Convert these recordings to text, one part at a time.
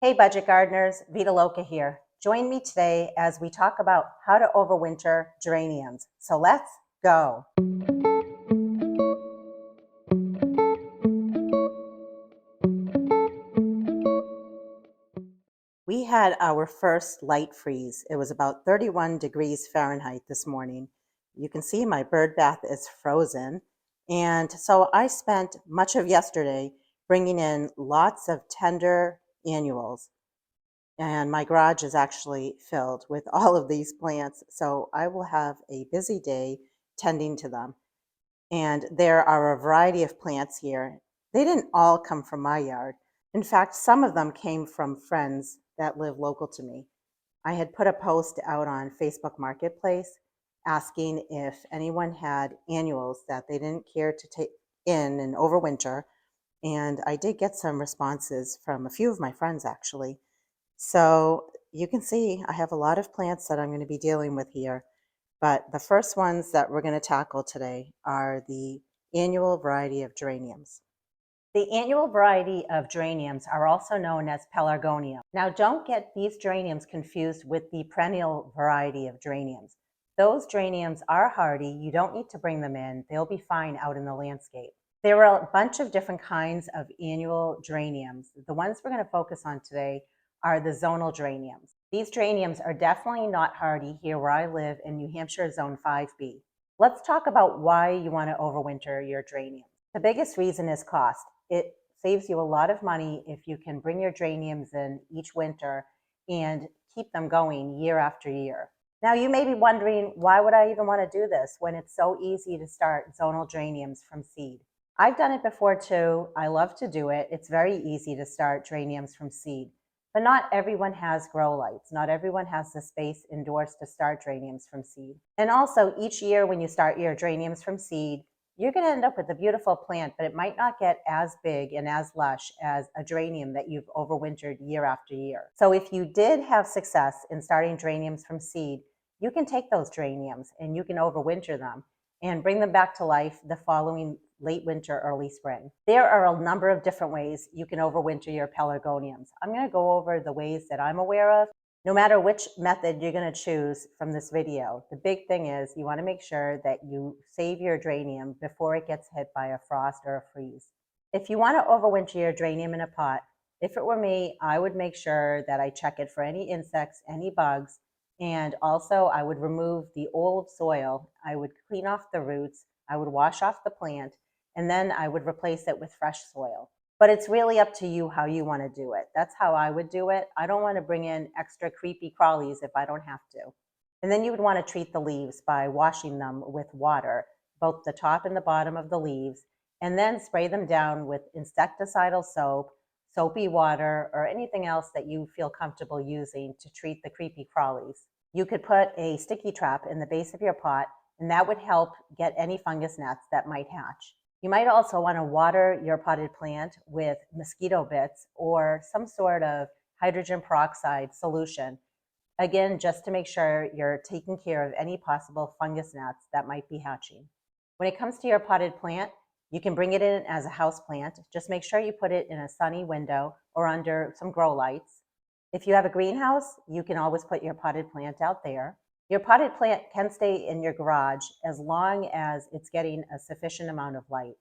Hey budget gardeners, Vita Loca here. Join me today as we talk about how to overwinter geraniums. So let's go. We had our first light freeze. It was about 31 degrees Fahrenheit this morning. You can see my bird bath is frozen. And so I spent much of yesterday bringing in lots of tender annuals. And my garage is actually filled with all of these plants, so I will have a busy day tending to them. And there are a variety of plants here. They didn't all come from my yard. In fact, some of them came from friends that live local to me. I had put a post out on Facebook Marketplace asking if anyone had annuals that they didn't care to take in and overwinter. And I did get some responses from a few of my friends actually. So you can see I have a lot of plants that I'm going to be dealing with here, but the first ones that we're going to tackle today are the annual variety of geraniums. The annual variety of geraniums are also known as pelargonium. Now don't get these geraniums confused with the perennial variety of geraniums. Those geraniums are hardy. You don't need to bring them in. They'll be fine out in the landscape. There are a bunch of different kinds of annual geraniums. The ones we're going to focus on today are the zonal geraniums. These geraniums are definitely not hardy here where I live in New Hampshire Zone 5B. Let's talk about why you want to overwinter your geraniums. The biggest reason is cost. It saves you a lot of money if you can bring your geraniums in each winter and keep them going year after year. Now you may be wondering, why would I even want to do this when it's so easy to start zonal geraniums from seed? I've done it before too. I love to do it. It's very easy to start geraniums from seed. But not everyone has grow lights. Not everyone has the space indoors to start geraniums from seed. And also, each year when you start your geraniums from seed, you're going to end up with a beautiful plant, but it might not get as big and as lush as a geranium that you've overwintered year after year. So if you did have success in starting geraniums from seed, you can take those geraniums and you can overwinter them and bring them back to life the following late winter, early spring. There are a number of different ways you can overwinter your pelargoniums. I'm going to go over the ways that I'm aware of. No matter which method you're going to choose from this video, the big thing is you want to make sure that you save your geranium before it gets hit by a frost or a freeze. If you want to overwinter your geranium in a pot, if it were me, I would make sure that I check it for any insects, any bugs, and also I would remove the old soil. I would clean off the roots, I would wash off the plant, and then I would replace it with fresh soil. But it's really up to you how you want to do it. That's how I would do it. I don't want to bring in extra creepy crawlies if I don't have to. And then you would want to treat the leaves by washing them with water, both the top and the bottom of the leaves, and then spray them down with insecticidal soap, soapy water, or anything else that you feel comfortable using to treat the creepy crawlies. You could put a sticky trap in the base of your pot, and that would help get any fungus gnats that might hatch. You might also want to water your potted plant with mosquito bits or some sort of hydrogen peroxide solution. Again, just to make sure you're taking care of any possible fungus gnats that might be hatching. When it comes to your potted plant, you can bring it in as a house plant. Just make sure you put it in a sunny window or under some grow lights. If you have a greenhouse, you can always put your potted plant out there. Your potted plant can stay in your garage as long as it's getting a sufficient amount of light.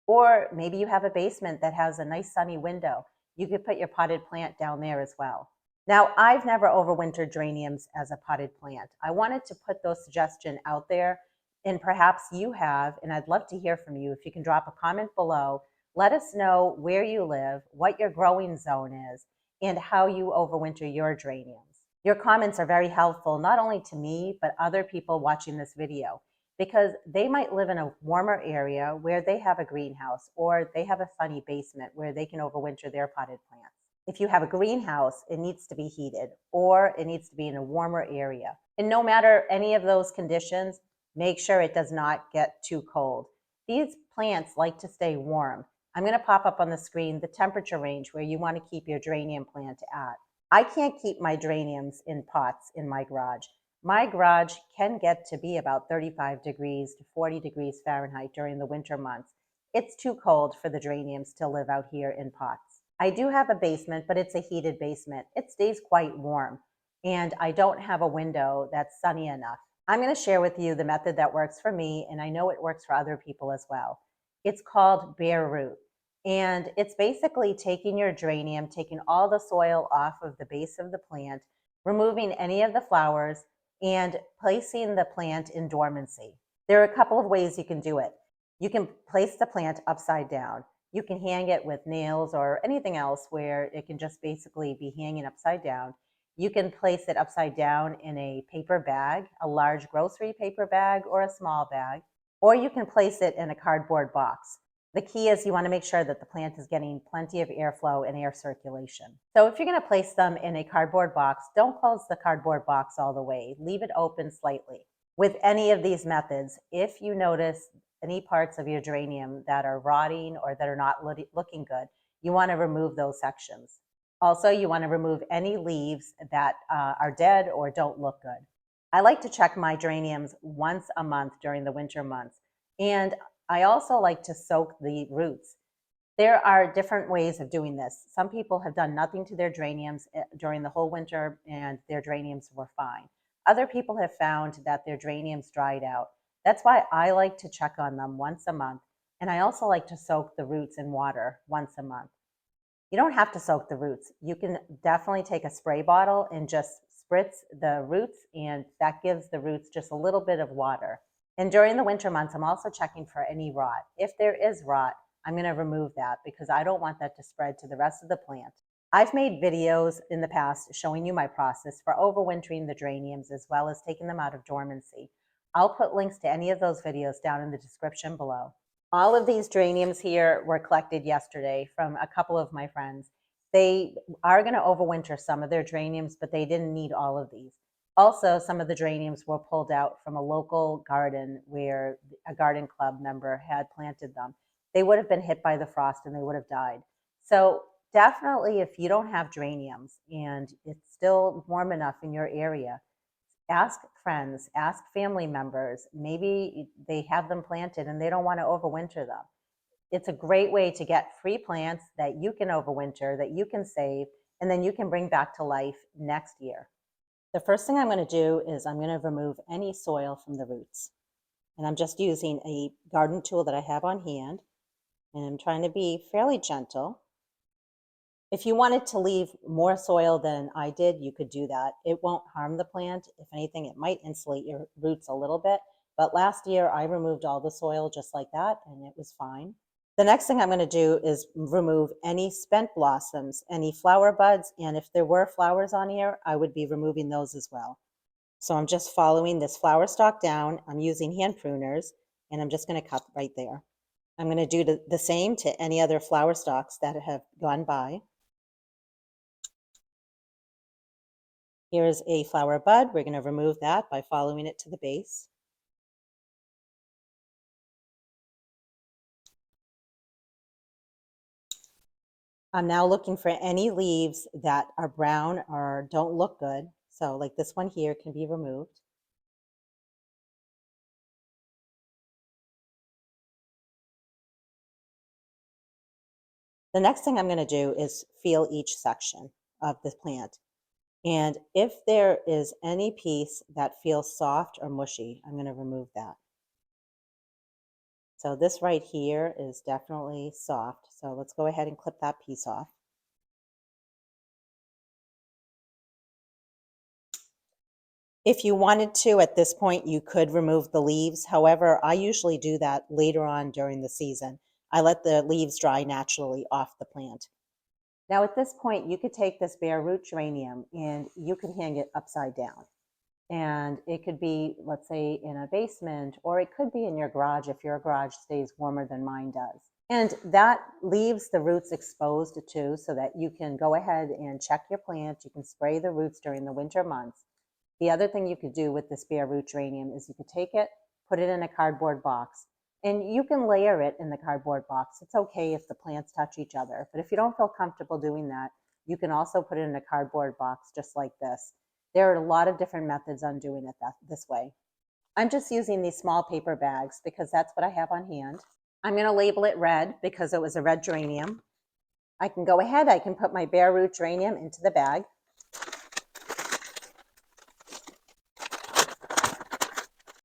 Or maybe you have a basement that has a nice sunny window. You could put your potted plant down there as well. Now, I've never overwintered geraniums as a potted plant. I wanted to put those suggestions out there, and perhaps you have, and I'd love to hear from you. If you can drop a comment below, let us know where you live, what your growing zone is, and how you overwinter your geraniums. Your comments are very helpful, not only to me, but other people watching this video, because they might live in a warmer area where they have a greenhouse or they have a sunny basement where they can overwinter their potted plants. If you have a greenhouse, it needs to be heated or it needs to be in a warmer area. And no matter any of those conditions, make sure it does not get too cold. These plants like to stay warm. I'm going to pop up on the screen the temperature range where you want to keep your geranium plant at. I can't keep my geraniums in pots in my garage. My garage can get to be about 35 degrees to 40 degrees Fahrenheit during the winter months. It's too cold for the geraniums to live out here in pots. I do have a basement, but it's a heated basement. It stays quite warm, and I don't have a window that's sunny enough. I'm going to share with you the method that works for me, and I know it works for other people as well. It's called bareroot, and it's basically taking your geranium, taking all the soil off of the base of the plant, removing any of the flowers, and placing the plant in dormancy. There are a couple of ways you can do it. You can place the plant upside down. You can hang it with nails or anything else where it can just basically be hanging upside down. You can place it upside down in a paper bag, a large grocery paper bag or a small bag, or you can place it in a cardboard box. The key is you want to make sure that the plant is getting plenty of airflow and air circulation. So if you're going to place them in a cardboard box, don't close the cardboard box all the way. Leave it open slightly. With any of these methods, if you notice any parts of your geranium that are rotting or that are not looking good, you want to remove those sections. Also, you want to remove any leaves that are dead or don't look good. I like to check my geraniums once a month during the winter months. And I also like to soak the roots. There are different ways of doing this. Some people have done nothing to their geraniums during the whole winter and their geraniums were fine. Other people have found that their geraniums dried out. That's why I like to check on them once a month. And I also like to soak the roots in water once a month. You don't have to soak the roots. You can definitely take a spray bottle and just spritz the roots, and that gives the roots just a little bit of water. And during the winter months, I'm also checking for any rot. If there is rot, I'm going to remove that because I don't want that to spread to the rest of the plant. I've made videos in the past showing you my process for overwintering the geraniums as well as taking them out of dormancy. I'll put links to any of those videos down in the description below. All of these geraniums here were collected yesterday from a couple of my friends. They are going to overwinter some of their geraniums, but they didn't need all of these. Also, some of the geraniums were pulled out from a local garden where a garden club member had planted them. They would have been hit by the frost and they would have died. So definitely, if you don't have geraniums and it's still warm enough in your area, ask friends, ask family members. Maybe they have them planted and they don't want to overwinter them. It's a great way to get free plants that you can overwinter, that you can save, and then you can bring back to life next year. The first thing I'm going to do is I'm going to remove any soil from the roots. And I'm just using a garden tool that I have on hand. And I'm trying to be fairly gentle. If you wanted to leave more soil than I did, you could do that. It won't harm the plant. If anything, it might insulate your roots a little bit. But last year, I removed all the soil just like that, and it was fine. The next thing I'm going to do is remove any spent blossoms, any flower buds, and if there were flowers on here, I would be removing those as well. So I'm just following this flower stalk down. I'm using hand pruners, and I'm just going to cut right there. I'm going to do the same to any other flower stalks that have gone by. Here's a flower bud. We're going to remove that by following it to the base. I'm now looking for any leaves that are brown or don't look good. So like this one here can be removed. The next thing I'm going to do is feel each section of the plant. And if there is any piece that feels soft or mushy, I'm going to remove that. So this right here is definitely soft. So let's go ahead and clip that piece off. If you wanted to, at this point, you could remove the leaves. However, I usually do that later on during the season. I let the leaves dry naturally off the plant. Now at this point, you could take this bareroot geranium and you could hang it upside down. And it could be, let's say, in a basement, or it could be in your garage if your garage stays warmer than mine does. And that leaves the roots exposed too, so that you can go ahead and check your plant. You can spray the roots during the winter months. The other thing you could do with this bareroot geranium is you could take it, put it in a cardboard box, and you can layer it in the cardboard box. It's okay if the plants touch each other, but if you don't feel comfortable doing that, you can also put it in a cardboard box just like this. There are a lot of different methods on doing it this way. I'm just using these small paper bags because that's what I have on hand. I'm going to label it red because it was a red geranium. I can go ahead, I can put my bareroot geranium into the bag.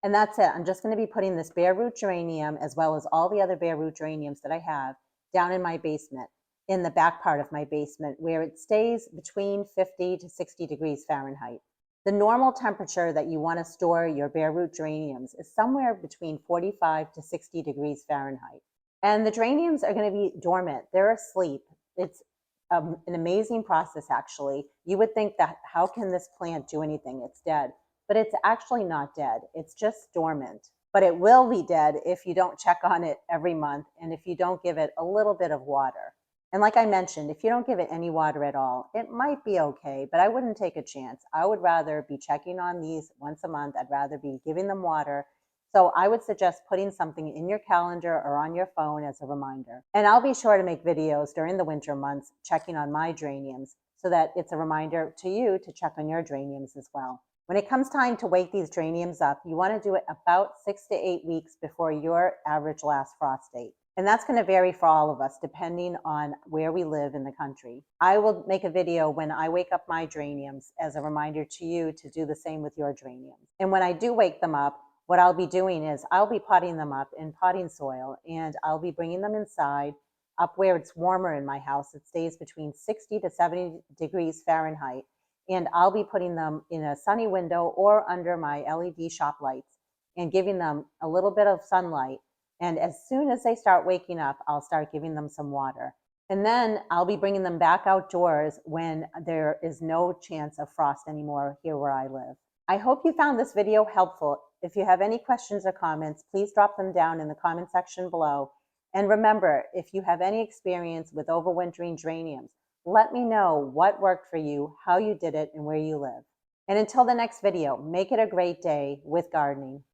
And that's it. I'm just going to be putting this bareroot geranium, as well as all the other bareroot geraniums that I have, down in my basement, in the back part of my basement, where it stays between 50 to 60 degrees Fahrenheit. The normal temperature that you want to store your bareroot geraniums is somewhere between 45 to 60 degrees Fahrenheit. And the geraniums are going to be dormant. They're asleep. It's an amazing process, actually. You would think that how can this plant do anything? It's dead. But it's actually not dead. It's just dormant. But it will be dead if you don't check on it every month and if you don't give it a little bit of water. And like I mentioned, if you don't give it any water at all, it might be okay, but I wouldn't take a chance. I would rather be checking on these once a month. I'd rather be giving them water. So I would suggest putting something in your calendar or on your phone as a reminder. And I'll be sure to make videos during the winter months checking on my geraniums so that it's a reminder to you to check on your geraniums as well. When it comes time to wake these geraniums up, you want to do it about 6 to 8 weeks before your average last frost date. And that's going to vary for all of us depending on where we live in the country. I will make a video when I wake up my geraniums as a reminder to you to do the same with your geraniums. And when I do wake them up, what I'll be doing is I'll be potting them up in potting soil, and I'll be bringing them inside up where it's warmer in my house. It stays between 60 to 70 degrees Fahrenheit. And I'll be putting them in a sunny window or under my LED shop lights and giving them a little bit of sunlight. And as soon as they start waking up, I'll start giving them some water. And then I'll be bringing them back outdoors when there is no chance of frost anymore here where I live. I hope you found this video helpful. If you have any questions or comments, please drop them down in the comment section below. And remember, if you have any experience with overwintering geraniums, let me know what worked for you, how you did it, and where you live. And until the next video, make it a great day with gardening.